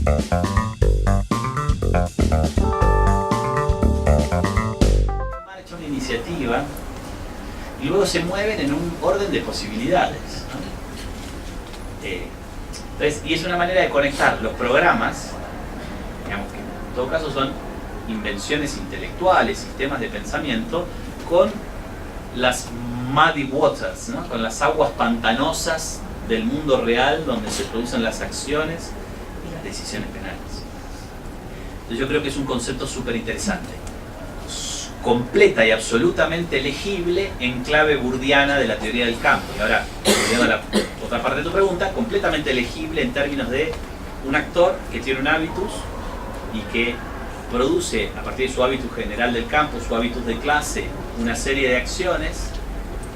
Han hecho una iniciativa y luego se mueven en un orden de posibilidades, ¿no? Entonces, y es una manera de conectar los programas, digamos que en todo caso son invenciones intelectuales, sistemas de pensamiento, con las muddy waters, ¿no? Con las aguas pantanosas del mundo real donde se producen las acciones y las decisiones penales. Entonces yo creo que es un concepto súper interesante, completa y absolutamente legible en clave burdiana de la teoría del campo. Y ahora, volviendo a la otra parte de tu pregunta, completamente legible en términos de un actor que tiene un hábitus y que produce, a partir de su hábitus general del campo, su hábitus de clase, una serie de acciones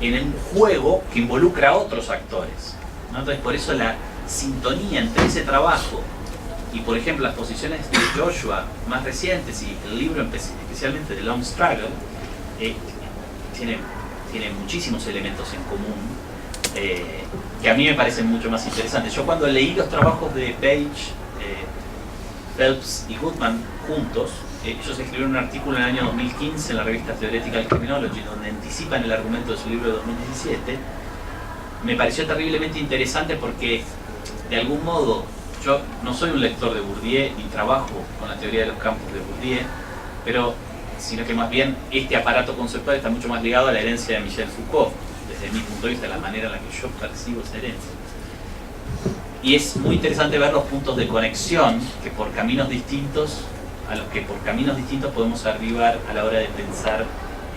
en un juego que involucra a otros actores, ¿no? Entonces, por eso la sintonía entre ese trabajo y, por ejemplo, las posiciones de Joshua más recientes y el libro especialmente de Long Struggle, tiene muchísimos elementos en común que a mí me parecen mucho más interesantes. Yo cuando leí los trabajos de Page, Phelps y Goodman juntos, ellos escribieron un artículo en el año 2015 en la revista Theoretical Criminology donde anticipan el argumento de su libro de 2017. Me pareció terriblemente interesante porque, de algún modo, yo no soy un lector de Bourdieu ni trabajo con la teoría de los campos de Bourdieu, sino que más bien este aparato conceptual está mucho más ligado a la herencia de Michel Foucault, desde mi punto de vista, la manera en la que yo percibo esa herencia. Y es muy interesante ver los puntos de conexión que por caminos distintos, a los que por caminos distintos podemos arribar a la hora de pensar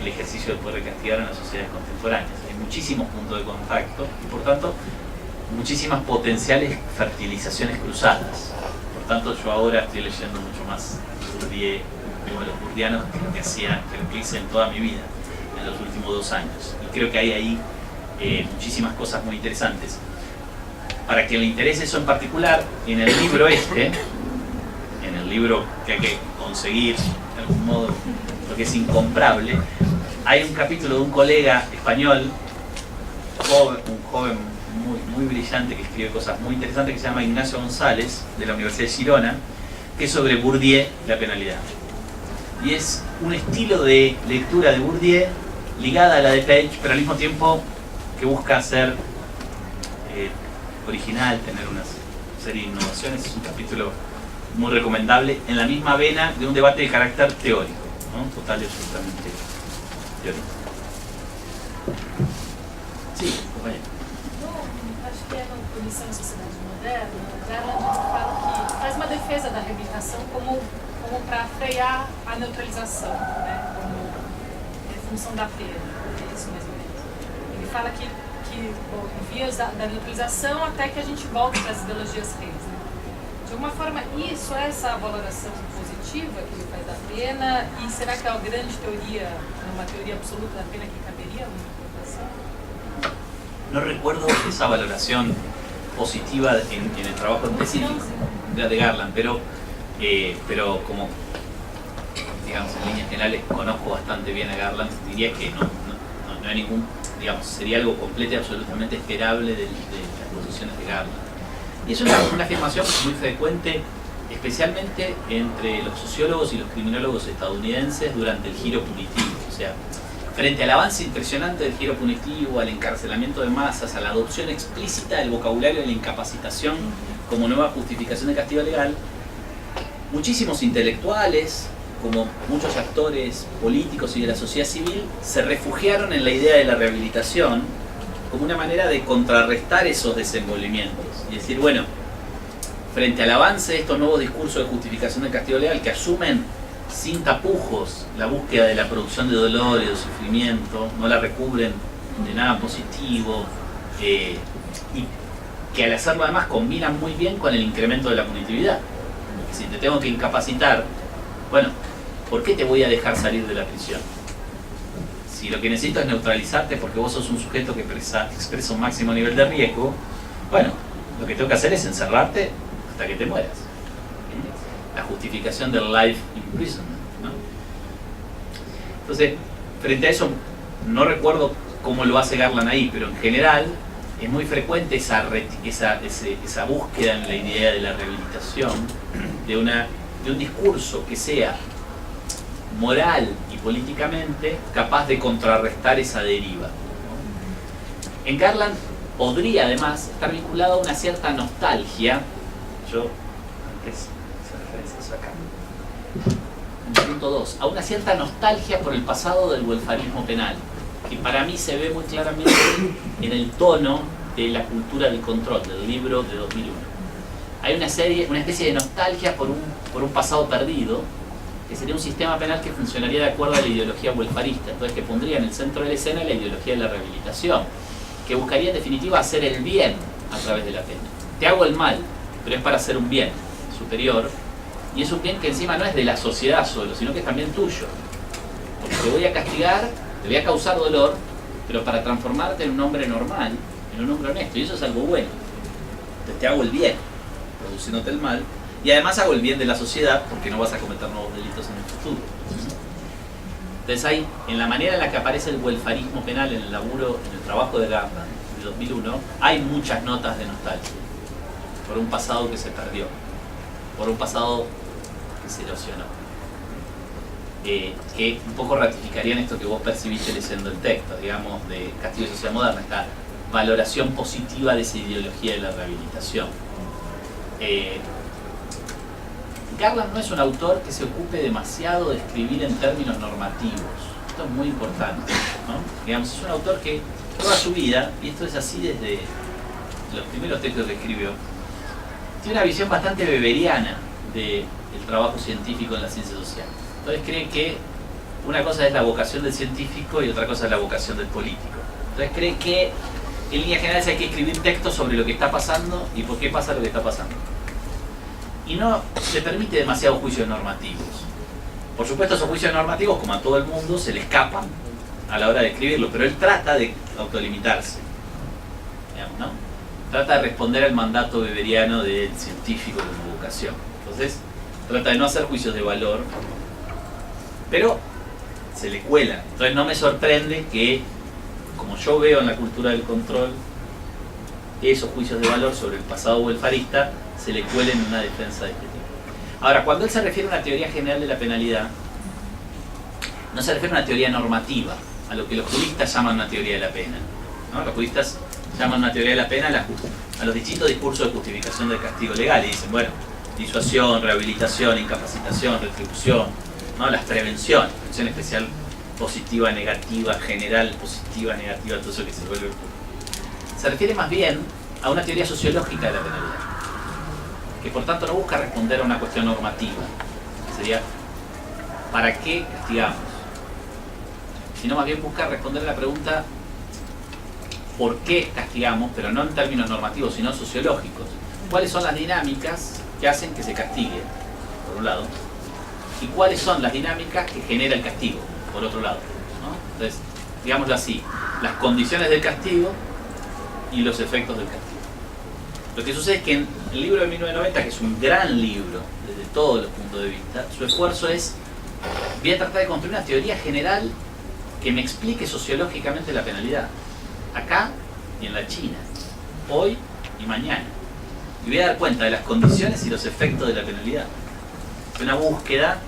el ejercicio del poder de castigar en las sociedades contemporáneas. Hay muchísimos puntos de contacto y por tanto muchísimas potenciales fertilizaciones cruzadas. Por tanto, yo ahora estoy leyendo mucho más Bourdieu, como los bourdianos, que lo que hice en toda mi vida, en los últimos 2 años. Y creo que hay ahí muchísimas cosas muy interesantes. Para quien le interese eso en particular, en el libro en el libro que hay que conseguir de algún modo, porque es incomprable, hay un capítulo de un colega español, un joven muy brillante que escribe cosas muy interesantes, que se llama Ignacio González, de la Universidad de Girona, que es sobre Bourdieu y la penalidad. Y es un estilo de lectura de Bourdieu ligada a la de Page, pero al mismo tiempo que busca ser original, tener una serie de innovaciones. Es un capítulo muy recomendable en la misma vena de un debate de carácter teórico, ¿no? Total y absolutamente teórico. Sí, compañero. Acho que é na Punição em Sociedade Moderna, Garland fala que faz uma defesa da reabilitação como para frear a neutralização, né? Como função da pena, é isso mais ou menos. Ele fala que bom, em vias da neutralização até que a gente volte para as ideologias reis, né? De alguma forma, isso é essa valoração positiva que ele faz da pena, e será que é uma grande teoria, uma teoria absoluta da pena que caberia uma interpretação? No recuerdo esa valoración positiva en el trabajo específico de Garland, pero como, digamos, en líneas generales conozco bastante bien a Garland, diría que no hay ningún, digamos, sería algo completo y absolutamente esperable de las posiciones de Garland. Y es una afirmación muy frecuente, especialmente entre los sociólogos y los criminólogos estadounidenses durante el giro punitivo. O sea, frente al avance impresionante del giro punitivo, al encarcelamiento de masas, a la adopción explícita del vocabulario de la incapacitación como nueva justificación de castigo legal, muchísimos intelectuales, como muchos actores políticos y de la sociedad civil, se refugiaron en la idea de la rehabilitación como una manera de contrarrestar esos desenvolvimientos. Y decir, bueno, frente al avance de estos nuevos discursos de justificación del castigo legal que asumen sin tapujos la búsqueda de la producción de dolor y de sufrimiento, no la recubren de nada positivo, y que al hacerlo además combinan muy bien con el incremento de la punitividad. Porque si te tengo que incapacitar, bueno, ¿por qué te voy a dejar salir de la prisión? Si lo que necesito es neutralizarte porque vos sos un sujeto que expresa un máximo nivel de riesgo, bueno, lo que tengo que hacer es encerrarte hasta que te mueras. La justificación del life imprisonment, ¿no? Entonces, frente a eso, no recuerdo cómo lo hace Garland ahí, pero en general, es muy frecuente esa búsqueda en la idea de la rehabilitación, de un discurso que sea moral y políticamente capaz de contrarrestar esa deriva. En Garland podría además estar vinculado a una cierta nostalgia. Yo antes hice referencias acá. En el punto 2, a una cierta nostalgia por el pasado del welfarismo penal, que para mí se ve muy claramente en el tono de La cultura del control, del libro de 2001. Hay una especie de nostalgia por un pasado perdido, que sería un sistema penal que funcionaría de acuerdo a la ideología welfarista, entonces que pondría en el centro de la escena la ideología de la rehabilitación, que buscaría en definitiva hacer el bien a través de la pena. Te hago el mal, pero es para hacer un bien superior, y es un bien que encima no es de la sociedad solo, sino que es también tuyo. Porque te voy a castigar, te voy a causar dolor, pero para transformarte en un hombre normal, en un hombre honesto, y eso es algo bueno. Entonces te hago el bien, produciéndote el mal, y además hago el bien de la sociedad, porque no vas a cometer nuevos delitos en el futuro. Entonces hay, en la manera en la que aparece el welfarismo penal en el laburo, en el trabajo de Garland de 2001, hay muchas notas de nostalgia por un pasado que se perdió, por un pasado que se erosionó, que un poco ratificarían esto que vos percibiste leyendo el texto, digamos, de Castillo y Sociedad Moderna, esta valoración positiva de esa ideología de la rehabilitación. Garland no es un autor que se ocupe demasiado de escribir en términos normativos. Esto es muy importante, ¿no? Digamos, es un autor que toda su vida, y esto es así desde los primeros textos que escribió, tiene una visión bastante weberiana del trabajo científico en la ciencia social. Entonces cree que una cosa es la vocación del científico y otra cosa es la vocación del político. Entonces cree que en líneas generales hay que escribir textos sobre lo que está pasando y por qué pasa lo que está pasando. Y no se permite demasiados juicios normativos. Por supuesto, esos juicios normativos, como a todo el mundo, se le escapan a la hora de escribirlo, pero él trata de autolimitarse, digamos, ¿no? Trata de responder al mandato weberiano del científico como vocación. Entonces, trata de no hacer juicios de valor, pero se le cuela. Entonces no me sorprende que, como yo veo en La cultura del control, esos juicios de valor sobre el pasado welfarista se le cuelen en una defensa de este tipo. Ahora, cuando él se refiere a una teoría general de la penalidad, no se refiere a una teoría normativa, a lo que los juristas llaman una teoría de la pena, ¿no? Los juristas llaman una teoría de la pena a los distintos discursos de justificación del castigo legal y dicen, bueno, disuasión, rehabilitación, incapacitación, retribución, ¿no? Las prevenciones, prevención especial positiva, negativa, general, positiva, negativa, todo eso que se vuelve. Se refiere más bien a una teoría sociológica de la penalidad, que por tanto no busca responder a una cuestión normativa, que sería ¿para qué castigamos? Sino más bien busca responder a la pregunta ¿por qué castigamos? Pero no en términos normativos, sino sociológicos. ¿Cuáles son las dinámicas que hacen que se castigue, por un lado? ¿Y cuáles son las dinámicas que genera el castigo, por otro lado, ¿no? Entonces, digámoslo así, las condiciones del castigo y los efectos del castigo. Lo que sucede es que en el libro de 1990, que es un gran libro desde todos los puntos de vista, su esfuerzo es, voy a tratar de construir una teoría general que me explique sociológicamente la penalidad, acá y en la China, hoy y mañana. Y voy a dar cuenta de las condiciones y los efectos de la penalidad. Es una búsqueda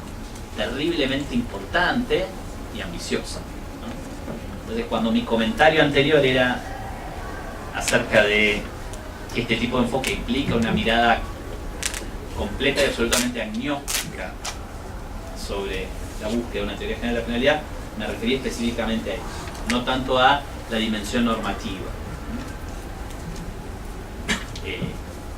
terriblemente importante y ambiciosa, ¿no? Entonces, cuando mi comentario anterior era acerca de que este tipo de enfoque implica una mirada completa y absolutamente agnóstica sobre la búsqueda de una teoría general de la penalidad, me refería específicamente a eso, no tanto a la dimensión normativa.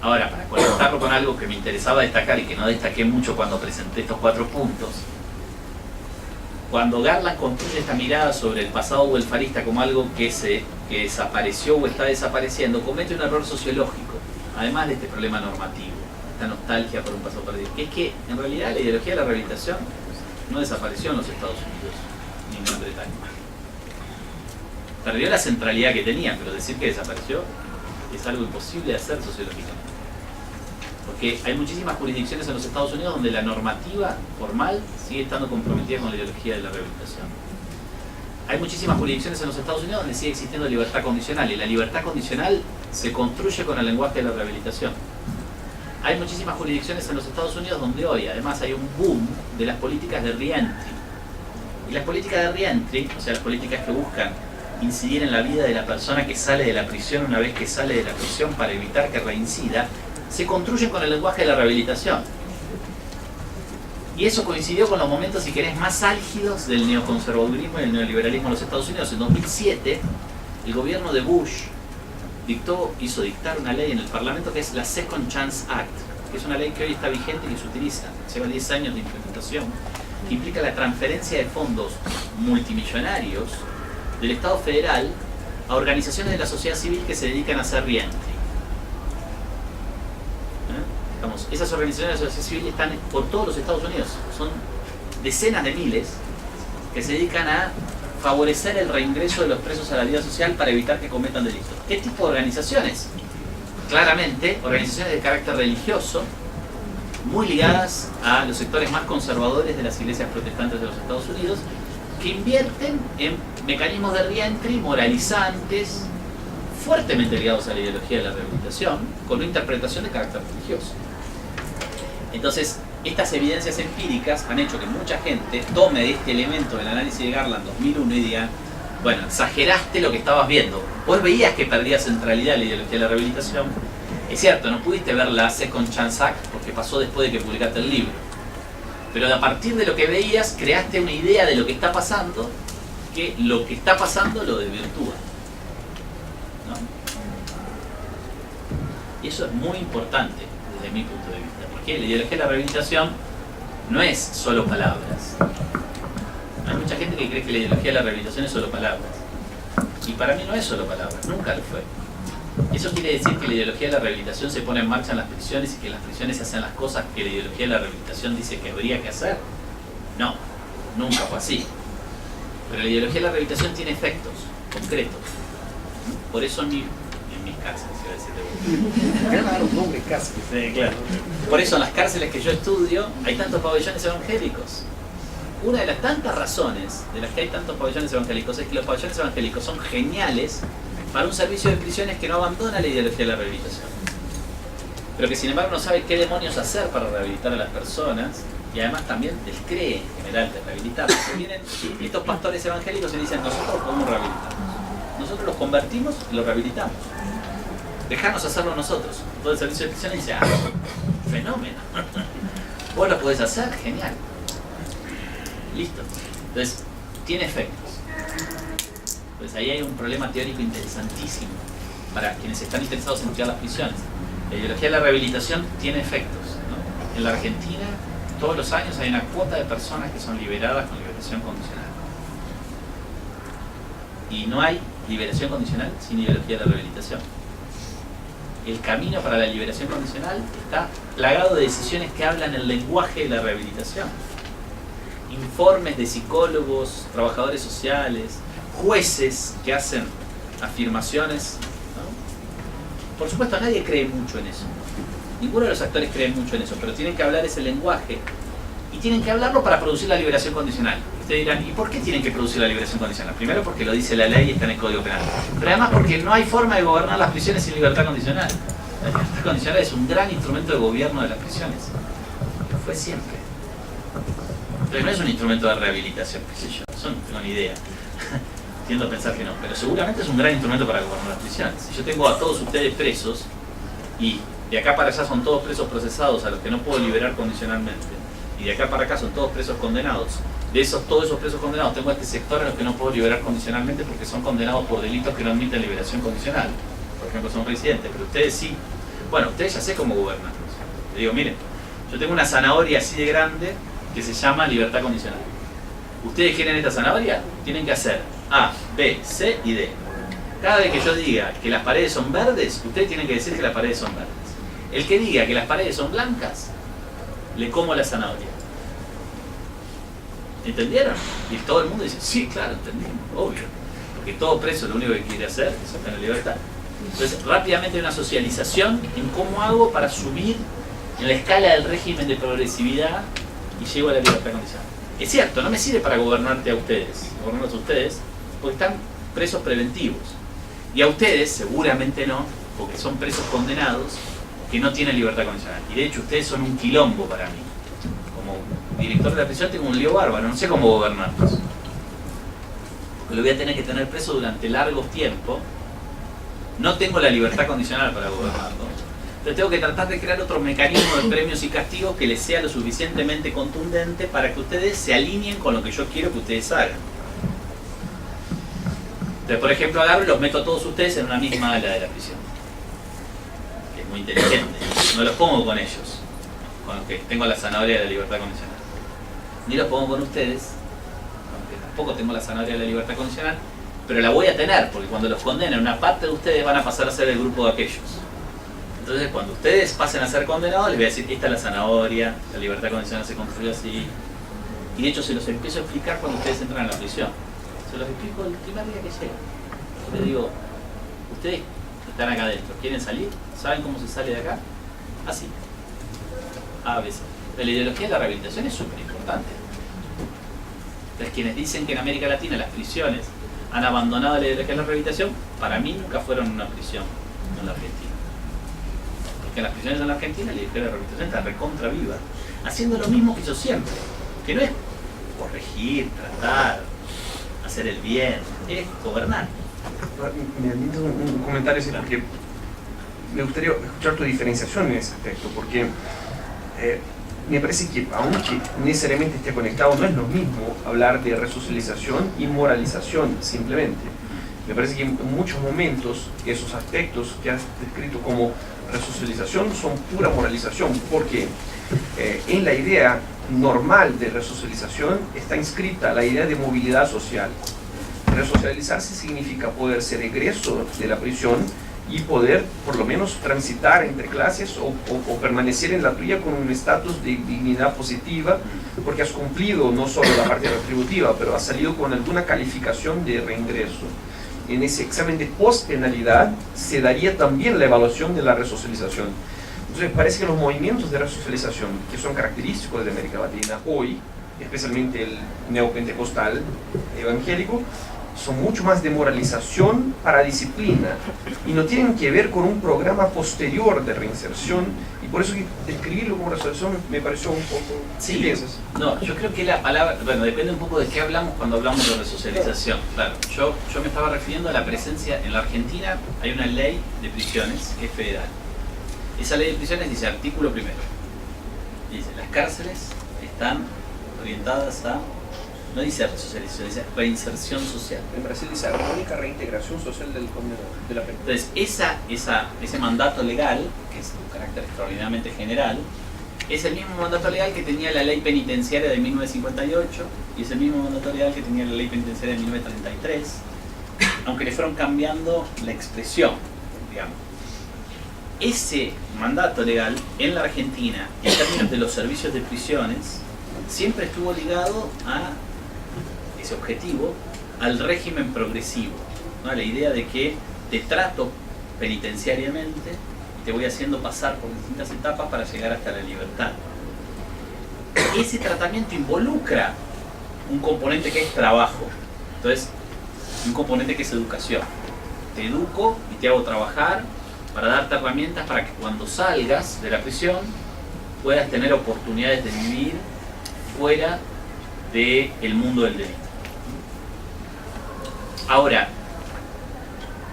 Ahora, para conectarlo con algo que me interesaba destacar y que no destaqué mucho cuando presenté estos 4 puntos, cuando Garland construye esta mirada sobre el pasado welfarista como algo que desapareció o está desapareciendo, comete un error sociológico, además de este problema normativo, esta nostalgia por un pasado perdido, que es que en realidad la ideología de la rehabilitación no desapareció en los Estados Unidos ni en Gran Bretaña. Perdió la centralidad que tenía, pero decir que desapareció es algo imposible de hacer sociológicamente. Porque hay muchísimas jurisdicciones en los Estados Unidos donde la normativa formal sigue estando comprometida con la ideología de la rehabilitación. hay muchísimas jurisdicciones en los Estados Unidos donde sigue existiendo libertad condicional, y la libertad condicional se construye con el lenguaje de la rehabilitación. Hay muchísimas jurisdicciones en los Estados Unidos donde hoy además hay un boom de las políticas de reentry. Y las políticas de reentry, o sea, las políticas que buscan incidir en la vida de la persona que sale de la prisión una vez que sale de la prisión para evitar que reincida, se construyen con el lenguaje de la rehabilitación. Y eso coincidió con los momentos, si querés, más álgidos del neoconservadurismo y el neoliberalismo en los Estados Unidos. En 2007, el gobierno de Bush hizo dictar una ley en el Parlamento que es la Second Chance Act, que es una ley que hoy está vigente y que se utiliza, lleva 10 años de implementación, que implica la transferencia de fondos multimillonarios del Estado federal a organizaciones de la sociedad civil que se dedican a hacer reentry. Esas organizaciones de la sociedad civil están por todos los Estados Unidos, son decenas de miles que se dedican a favorecer el reingreso de los presos a la vida social para evitar que cometan delitos. ¿Qué tipo de organizaciones? Claramente, organizaciones de carácter religioso, muy ligadas a los sectores más conservadores de las iglesias protestantes de los Estados Unidos, que invierten en mecanismos de reentry moralizantes, fuertemente ligados a la ideología de la rehabilitación, con una interpretación de carácter religioso. Entonces, estas evidencias empíricas han hecho que mucha gente tome este elemento del análisis de Garland 2001 y diga, bueno, exageraste lo que estabas viendo. Vos veías que perdía centralidad la ideología de la rehabilitación. Es cierto, no pudiste ver la Second Chance Act porque pasó después de que publicaste el libro. Pero a partir de lo que veías, creaste una idea de lo que está pasando, que lo que está pasando lo desvirtúa, ¿no? Y eso es muy importante desde mi punto de vista. Porque la ideología de la rehabilitación no es solo palabras. Hay mucha gente que cree que la ideología de la rehabilitación es solo palabras. Y para mí no es solo palabras, nunca lo fue. Eso quiere decir que la ideología de la rehabilitación se pone en marcha en las prisiones y que en las prisiones se hacen las cosas que la ideología de la rehabilitación dice que habría que hacer. No, nunca fue así. Pero la ideología de la rehabilitación tiene efectos concretos. Por eso en mis cárceles, iba a decir de vuelta. Claro, nombre cárceles. Sí, claro. Por eso en las cárceles que yo estudio hay tantos pabellones evangélicos. Una de las tantas razones de las que hay tantos pabellones evangélicos es que los pabellones evangélicos son geniales para un servicio de prisiones que no abandona la ideología de la rehabilitación, pero que sin embargo no sabe qué demonios hacer para rehabilitar a las personas, y además también descree en general de rehabilitar. Porque vienen estos pastores evangélicos y dicen, nosotros podemos rehabilitarnos, nosotros los convertimos y los rehabilitamos, dejanos hacerlo nosotros. Todo el servicio de prisiones dice, fenómeno, vos lo podés hacer, genial, listo. Entonces tiene efectos. Pues ahí hay un problema teórico interesantísimo para quienes están interesados en estudiar las prisiones. La ideología de la rehabilitación tiene efectos, ¿no? En la Argentina, todos los años hay una cuota de personas que son liberadas con liberación condicional. Y no hay liberación condicional sin ideología de la rehabilitación. El camino para la liberación condicional está plagado de decisiones que hablan el lenguaje de la rehabilitación. Informes de psicólogos, trabajadores sociales, jueces que hacen afirmaciones, ¿no? Por supuesto, nadie cree mucho en eso. Ninguno de los actores cree mucho en eso, pero tienen que hablar ese lenguaje y tienen que hablarlo para producir la liberación condicional. Ustedes dirán, ¿y por qué tienen que producir la liberación condicional? Primero porque lo dice la ley y está en el Código Penal, pero además porque no hay forma de gobernar las prisiones sin libertad condicional. La libertad condicional es un gran instrumento de gobierno de las prisiones. Lo fue siempre. Entonces no es un instrumento de rehabilitación, qué sé yo, eso no tengo ni idea. Tiendo a pensar que no, pero seguramente es un gran instrumento para gobernar las prisiones. Si yo tengo a todos ustedes presos y de acá para allá son todos presos procesados a los que no puedo liberar condicionalmente, y de acá para acá son todos presos condenados, de todos esos presos condenados tengo a este sector a los que no puedo liberar condicionalmente porque son condenados por delitos que no admiten liberación condicional, por ejemplo son residentes, pero ustedes sí. Bueno, ustedes ya sé cómo gobernan. Les digo, miren, yo tengo una zanahoria así de grande que se llama libertad condicional. Ustedes quieren esta zanahoria, tienen que hacer A, B, C y D. Cada vez que yo diga que las paredes son verdes, ustedes tienen que decir que las paredes son verdes. El que diga que las paredes son blancas, le como la zanahoria. ¿Entendieron? Y todo el mundo dice, sí, claro, entendimos, obvio. Porque todo preso lo único que quiere hacer es obtener libertad. Entonces, rápidamente hay una socialización en cómo hago para subir en la escala del régimen de progresividad y llego a la libertad condicional. Es cierto, no me sirve para gobernarte a ustedes, gobernarlos a ustedes, porque están presos preventivos. Y a ustedes seguramente no, porque son presos condenados que no tienen libertad condicional. Y de hecho ustedes son un quilombo para mí. Como director de la prisión tengo un lío bárbaro, no sé cómo gobernarlos. Porque lo voy a tener que tener preso durante largos tiempos. No tengo la libertad condicional para gobernarlo. Entonces tengo que tratar de crear otro mecanismo de premios y castigos que les sea lo suficientemente contundente para que ustedes se alineen con lo que yo quiero que ustedes hagan. Entonces, por ejemplo, agarro y los meto a todos ustedes en una misma ala de la prisión. Que es muy inteligente. No los pongo con ellos, con los que tengo la zanahoria de la libertad condicional. Ni los pongo con ustedes, aunque tampoco tengo la zanahoria de la libertad condicional, pero la voy a tener, porque cuando los condenen, una parte de ustedes van a pasar a ser el grupo de aquellos. Entonces, cuando ustedes pasen a ser condenados, les voy a decir, esta es la zanahoria, la libertad condicional se construye así. Y de hecho se los empiezo a explicar cuando ustedes entran a la prisión. Se los explico el primer día que llegan. Les digo, ustedes están acá adentro, ¿quieren salir? ¿Saben cómo se sale de acá? Así. A veces. La ideología de la rehabilitación es súper importante. Entonces, quienes dicen que en América Latina las prisiones han abandonado la ideología de la rehabilitación, para mí nunca fueron una prisión en la Argentina. Porque en las prisiones en la Argentina la ideología de la rehabilitación está recontra viva, haciendo lo mismo que yo siempre, que no es corregir, tratar, hacer el bien, es gobernar. Me admito un comentario así, porque me gustaría escuchar tu diferenciación en ese aspecto, porque me parece que, aunque necesariamente esté conectado, no es lo mismo hablar de resocialización y moralización simplemente. Me parece que en muchos momentos esos aspectos que has descrito como resocialización son pura moralización, porque en la idea normal de resocialización está inscrita la idea de movilidad social. Resocializarse significa poder ser egreso de la prisión y poder por lo menos transitar entre clases o permanecer en la tuya con un estatus de dignidad positiva, porque has cumplido no solo la parte retributiva, pero has salido con alguna calificación de reingreso. En ese examen de post-penalidad se daría también la evaluación de la resocialización. Entonces parece que los movimientos de resocialización que son característicos de América Latina hoy, especialmente el neopentecostal evangélico, son mucho más de moralización para disciplina y no tienen que ver con un programa posterior de reinserción, y por eso que describirlo como resolución me pareció un poco... Sí. ¿Qué piensas? No, yo creo que la palabra, bueno, depende un poco de qué hablamos cuando hablamos de resocialización. Claro, yo me estaba refiriendo a la presencia, en la Argentina hay una ley de prisiones que es federal. Esa ley de prisiones dice, artículo primero, dice, las cárceles están orientadas a, no dice resocialización, dice reinserción social. En Brasil dice armónica reintegración social del condenado, de la pena. Entonces, ese mandato legal, que es de un carácter extraordinariamente general, es el mismo mandato legal que tenía la ley penitenciaria de 1958 y es el mismo mandato legal que tenía la ley penitenciaria de 1933, aunque le fueron cambiando la expresión, digamos. Ese mandato legal en la Argentina, en términos de los servicios de prisiones, siempre estuvo ligado a ese objetivo, al régimen progresivo, ¿no? A la idea de que te trato penitenciariamente y te voy haciendo pasar por distintas etapas para llegar hasta la libertad. Ese tratamiento involucra un componente que es trabajo, entonces un componente que es educación. Te educo y te hago trabajar para darte herramientas para que cuando salgas de la prisión puedas tener oportunidades de vivir fuera del mundo del delito. Ahora,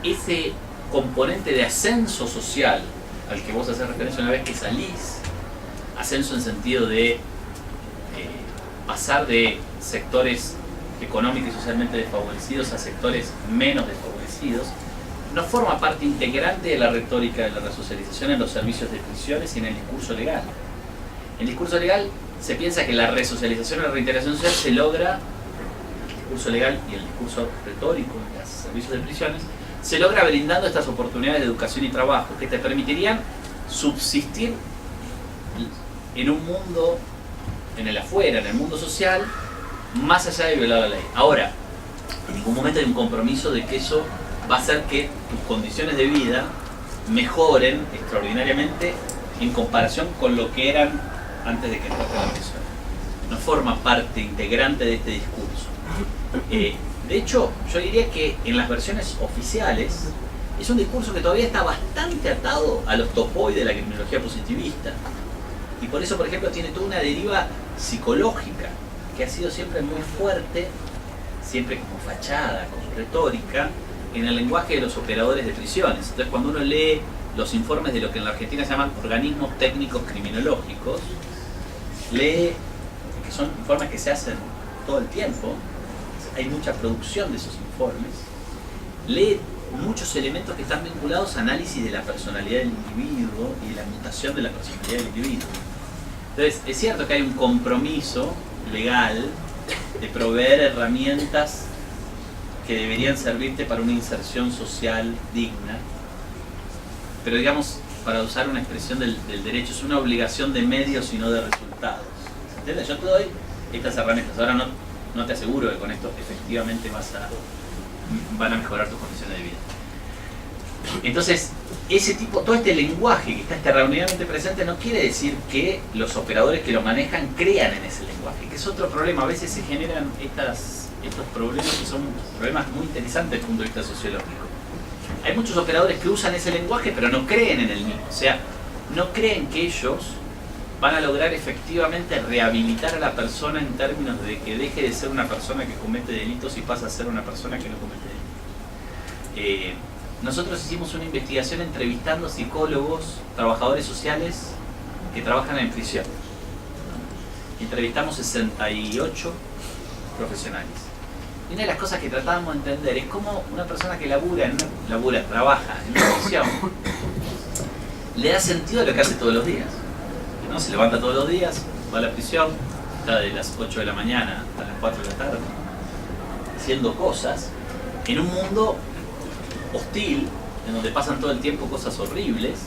ese componente de ascenso social al que vos haces referencia una vez que salís, ascenso en sentido de pasar de sectores económicos y socialmente desfavorecidos a sectores menos desfavorecidos, no forma parte integrante de la retórica de la resocialización en los servicios de prisiones y en el discurso legal. En el discurso legal se piensa que la resocialización y la reintegración social se logra, el discurso legal y el discurso retórico de los servicios de prisiones, se logra brindando estas oportunidades de educación y trabajo que te permitirían subsistir en un mundo, en el afuera, en el mundo social, más allá de violar la ley. Ahora, en ningún momento hay un compromiso de que eso va a hacer que tus condiciones de vida mejoren extraordinariamente en comparación con lo que eran antes de que entraste a la prisión. No forma parte integrante de este discurso. De De hecho, yo diría que en las versiones oficiales es un discurso que todavía está bastante atado a los topoi de la criminología positivista. Y por eso, por ejemplo, tiene toda una deriva psicológica que ha sido siempre muy fuerte, siempre como fachada, como retórica, en el lenguaje de los operadores de prisiones. Entonces, cuando uno lee los informes de lo que en la Argentina se llaman organismos técnicos criminológicos, lee, que son informes que se hacen todo el tiempo, hay mucha producción de esos informes, lee muchos elementos que están vinculados a análisis de la personalidad del individuo y de la mutación de la personalidad del individuo. Entonces, es cierto que hay un compromiso legal de proveer herramientas que deberían servirte para una inserción social digna, pero digamos, para usar una expresión del derecho, es una obligación de medios y no de resultados. ¿Se entiende? Yo te doy estas herramientas, ahora no te aseguro que con esto efectivamente van a mejorar tus condiciones de vida. Entonces, ese tipo, todo este lenguaje que está extraordinariamente presente no quiere decir que los operadores que lo manejan crean en ese lenguaje, que es otro problema. A veces se generan estos problemas que son problemas muy interesantes desde el punto de vista sociológico. Hay muchos operadores que usan ese lenguaje pero no creen en el mismo, o sea, no creen que ellos van a lograr efectivamente rehabilitar a la persona en términos de que deje de ser una persona que comete delitos y pasa a ser una persona que no comete delitos. Nosotros hicimos una investigación entrevistando psicólogos, trabajadores sociales que trabajan en prisión. Entrevistamos 68 profesionales. Y una de las cosas que tratábamos de entender es cómo una persona que trabaja en una prisión le da sentido a lo que hace todos los días. ¿No? Se levanta todos los días, va a la prisión, está de las 8 de la mañana hasta las 4 de la tarde, haciendo cosas en un mundo hostil, en donde pasan todo el tiempo cosas horribles,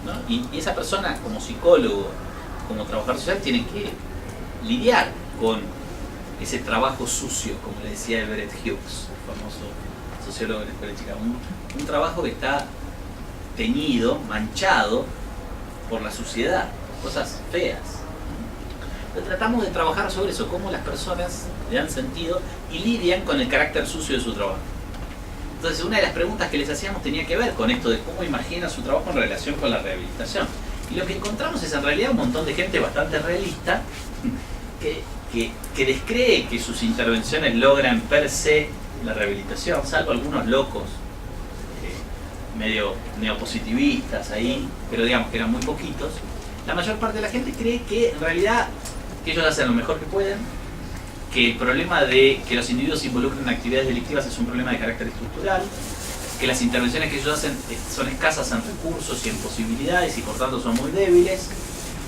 ¿no? Y esa persona, como psicólogo, como trabajador social, tiene que lidiar con ese trabajo sucio, como le decía Everett Hughes, el famoso sociólogo de la Escuela de Chicago. Un trabajo que está teñido, manchado por la suciedad, cosas feas. Pero tratamos de trabajar sobre eso, cómo las personas le dan sentido y lidian con el carácter sucio de su trabajo. Entonces, una de las preguntas que les hacíamos tenía que ver con esto de cómo imagina su trabajo en relación con la rehabilitación. Y lo que encontramos es en realidad un montón de gente bastante realista que descree que sus intervenciones logran per se la rehabilitación, salvo algunos locos medio neopositivistas ahí, pero digamos que eran muy poquitos. La mayor parte de la gente cree que en realidad que ellos hacen lo mejor que pueden, que el problema de que los individuos se involucren en actividades delictivas es un problema de carácter estructural, que las intervenciones que ellos hacen son escasas en recursos y en posibilidades y por tanto son muy débiles,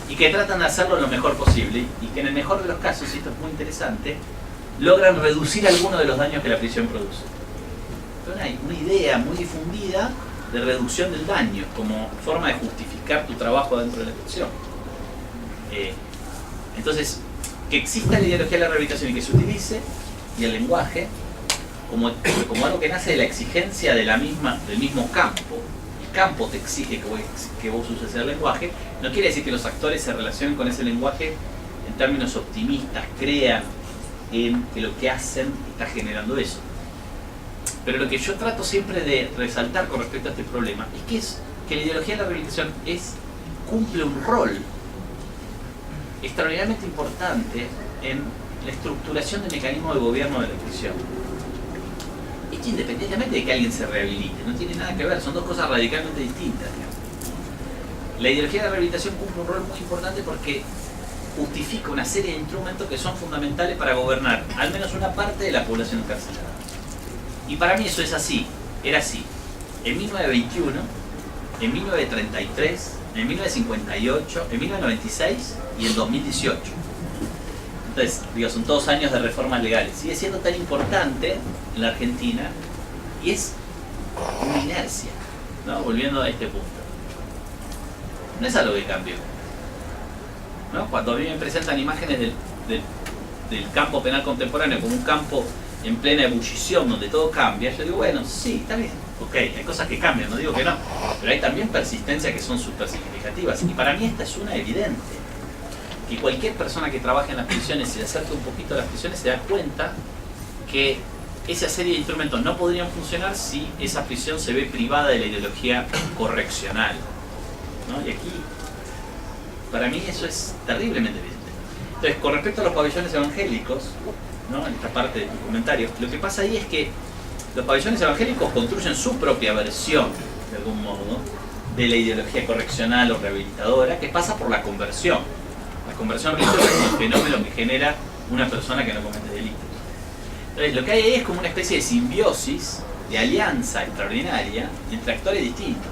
y que tratan de hacerlo lo mejor posible, y que en el mejor de los casos, y esto es muy interesante, logran reducir algunos de los daños que la prisión produce. Hay una idea muy difundida de reducción del daño como forma de justificar tu trabajo dentro de la prisión. Entonces, que exista la ideología de la rehabilitación y que se utilice, y el lenguaje, como algo que nace de la exigencia del mismo campo. El campo te exige que vos uses el lenguaje, no quiere decir que los actores se relacionen con ese lenguaje en términos optimistas, crean en que lo que hacen está generando eso. Pero lo que yo trato siempre de resaltar con respecto a este problema es que la ideología de la rehabilitación cumple un rol extraordinariamente importante en la estructuración del mecanismo de gobierno de la prisión. Esto independientemente de que alguien se rehabilite, no tiene nada que ver, son dos cosas radicalmente distintas, digamos. La ideología de la rehabilitación cumple un rol muy importante porque justifica una serie de instrumentos que son fundamentales para gobernar al menos una parte de la población encarcelada. Y para mí eso es así, era así, en 1921, en 1933, en 1958, en 1996 y en 2018. Entonces, digo, son todos años de reformas legales. Sigue siendo tan importante en la Argentina y es una inercia, ¿no? Volviendo a este punto. No es algo que cambió, ¿no? Cuando a mí me presentan imágenes del campo penal contemporáneo como un campo en plena ebullición donde todo cambia, yo digo, bueno, sí, está bien, ok, hay cosas que cambian, no digo que no, pero hay también persistencias que son súper significativas, y para mí esta es una evidente, que cualquier persona que trabaje en las prisiones y se acerque un poquito a las prisiones se da cuenta que esa serie de instrumentos no podrían funcionar si esa prisión se ve privada de la ideología correccional, ¿no? Y aquí, para mí, eso es terriblemente evidente. Entonces, con respecto a los pabellones evangélicos, ¿no? En esta parte de tu comentario, lo que pasa ahí es que los pabellones evangélicos construyen su propia versión, de algún modo, de la ideología correccional o rehabilitadora, que pasa por la conversión. La conversión religiosa es el fenómeno que genera una persona que no comete delitos. Entonces, lo que hay ahí es como una especie de simbiosis, de alianza extraordinaria entre actores distintos.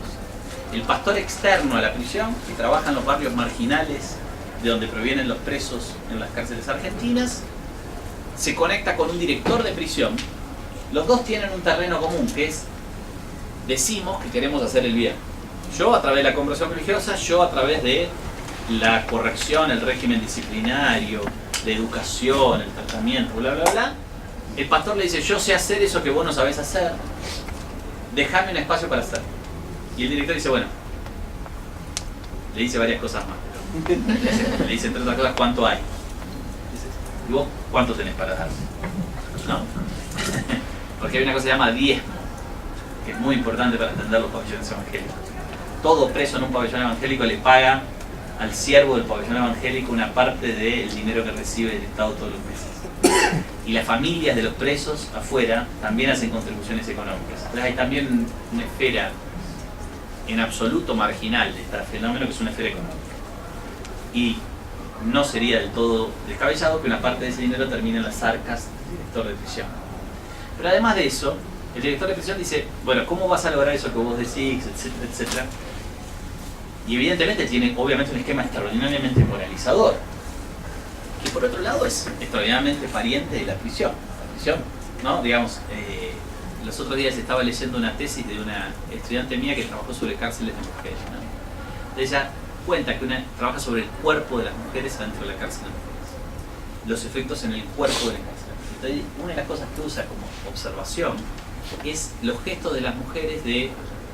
El pastor externo a la prisión, que trabaja en los barrios marginales de donde provienen los presos en las cárceles argentinas, se conecta con un director de prisión. Los dos tienen un terreno común, que es, decimos que queremos hacer el bien. Yo a través de la conversión religiosa, yo a través de la corrección, el régimen disciplinario, la educación, el tratamiento, bla, bla, bla. El pastor le dice, yo sé hacer eso que vos no sabés hacer, déjame un espacio para hacerlo. Y el director dice, bueno, le dice varias cosas más. Le dice, entre otras cosas, ¿cuánto hay? Dice, ¿y vos cuánto tenés para dar? ¿No? Porque hay una cosa que se llama diezmo, que es muy importante para entender los pabellones evangélicos. Todo preso en un pabellón evangélico le paga al siervo del pabellón evangélico una parte del dinero que recibe del Estado todos los meses. Y las familias de los presos afuera también hacen contribuciones económicas. Entonces hay también una esfera en absoluto marginal de este fenómeno, que es una esfera económica. Y no sería del todo descabellado que una parte de ese dinero termine en las arcas del director de prisión. Pero además de eso, el director de prisión dice, bueno, ¿cómo vas a lograr eso que vos decís, etcétera, etcétera? Y evidentemente tiene obviamente un esquema extraordinariamente moralizador, que por otro lado es extraordinariamente pariente de la prisión. La prisión, ¿no? Digamos, los otros días estaba leyendo una tesis de una estudiante mía que trabajó sobre cárceles de mujeres, ¿no? Ella cuenta que trabaja sobre el cuerpo de las mujeres dentro de la cárcel de mujeres, los efectos en el cuerpo de la cárcel. Entonces, una de las cosas que usa como observación es los gestos de las mujeres de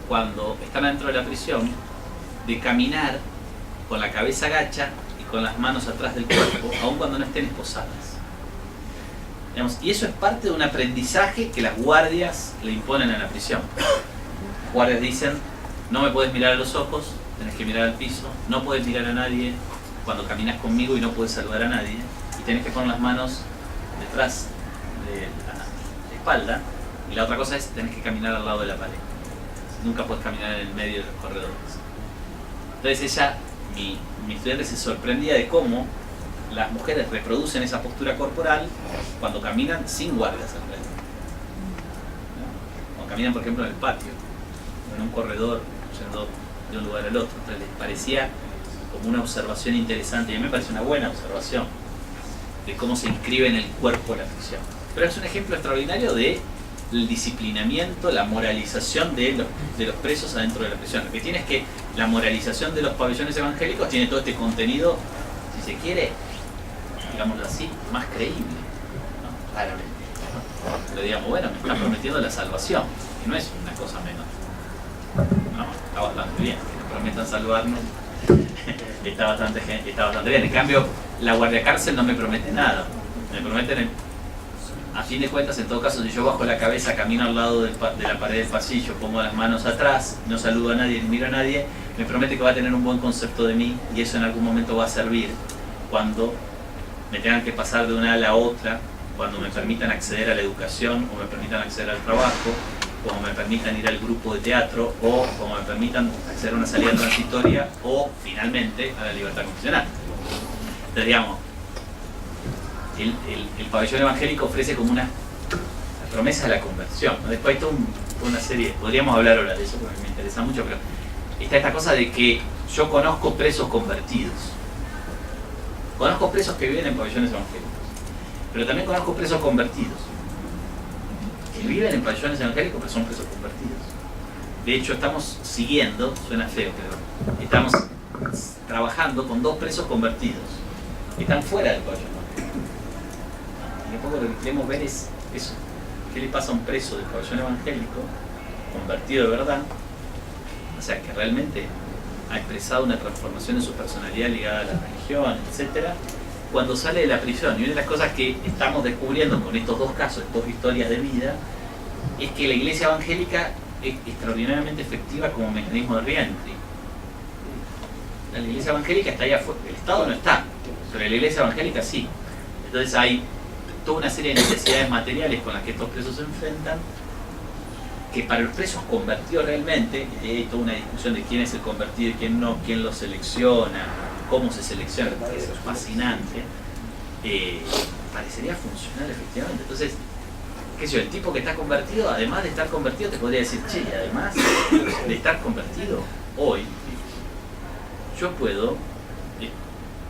cuando están dentro de la prisión, de caminar con la cabeza gacha y con las manos atrás del cuerpo, aun cuando no estén esposadas. Digamos, y eso es parte de un aprendizaje que las guardias le imponen en la prisión. Los guardias dicen, no me puedes mirar a los ojos, tenés que mirar al piso, no puedes mirar a nadie cuando caminas conmigo y no puedes saludar a nadie, y tenés que poner las manos detrás de la espalda, y la otra cosa es, tenés que caminar al lado de la pared. Nunca puedes caminar en el medio de los corredores. Entonces ella, mi estudiante, se sorprendía de cómo las mujeres reproducen esa postura corporal cuando caminan sin guardias alrededor, ¿no? Cuando caminan, por ejemplo, en el patio, o en un corredor, yendo de un lugar al otro. Entonces les parecía como una observación interesante, y a mí me parece una buena observación de cómo se inscribe en el cuerpo la prisión. Pero es un ejemplo extraordinario de el disciplinamiento, la moralización de los presos adentro de la prisión. Lo que tiene es que la moralización de los pabellones evangélicos tiene todo este contenido, si se quiere, digámoslo así, más creíble, ¿no? Claramente, ¿no? Pero digamos, bueno, me están prometiendo la salvación, que no es una cosa menor. No, está bastante bien, que nos prometan salvarnos, está bastante bien. En cambio, la guardia cárcel no me promete nada. Me prometen, a fin de cuentas, en todo caso, si yo bajo la cabeza, camino al lado de la pared del pasillo, pongo las manos atrás, no saludo a nadie, ni miro a nadie, me promete que va a tener un buen concepto de mí, y eso en algún momento va a servir cuando me tengan que pasar de una a la otra, cuando me permitan acceder a la educación, o me permitan acceder al trabajo, como me permitan ir al grupo de teatro, o como me permitan acceder a una salida transitoria, o finalmente a la libertad condicional. Entonces, digamos, el pabellón evangélico ofrece como una promesa de la conversión, ¿no? Después hay toda una serie, podríamos hablar ahora de eso porque me interesa mucho, pero está esta cosa de que yo conozco presos convertidos. Conozco presos que viven en pabellones evangélicos, pero también conozco presos convertidos, que viven en pabellones evangélicos pero son presos convertidos. De hecho, estamos siguiendo, suena feo, pero estamos trabajando con 2 presos convertidos que están fuera del pabellón evangélico. Y un poco lo que queremos ver es eso. ¿Qué le pasa a un preso del pabellón evangélico, convertido de verdad? O sea, que realmente ha expresado una transformación en su personalidad ligada a la religión, etc. cuando sale de la prisión. Y una de las cosas que estamos descubriendo con estos dos casos, dos historias de vida, es que la iglesia evangélica es extraordinariamente efectiva como mecanismo de reentry. La iglesia evangélica está allá afuera, el Estado no está, pero la iglesia evangélica sí. Entonces hay toda una serie de necesidades materiales con las que estos presos se enfrentan, que para los presos convertidos realmente, hay toda una discusión de quién es el convertido y quién no, quién lo selecciona, cómo se selecciona, que es fascinante, parecería funcional efectivamente. Entonces, qué sé yo, el tipo que está convertido, además de estar convertido, te podría decir, che, y además de estar convertido, hoy yo puedo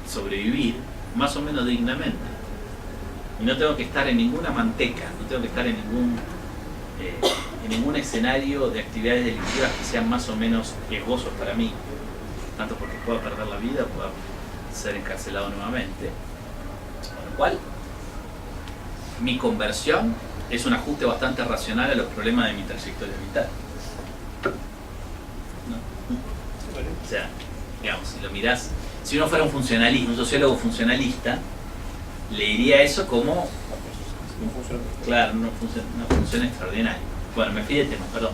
sobrevivir más o menos dignamente. Y no tengo que estar en ninguna manteca, no tengo que estar en ningún escenario de actividades delictivas que sean más o menos riesgosos para mí, tanto porque pueda perder la vida o pueda ser encarcelado nuevamente. Con lo cual, mi conversión es un ajuste bastante racional a los problemas de mi trayectoria vital. ¿No? O sea, digamos, si lo mirás, si uno fuera un sociólogo funcionalista, le diría eso como claro, una función extraordinaria. Bueno, me fui de tema, perdón.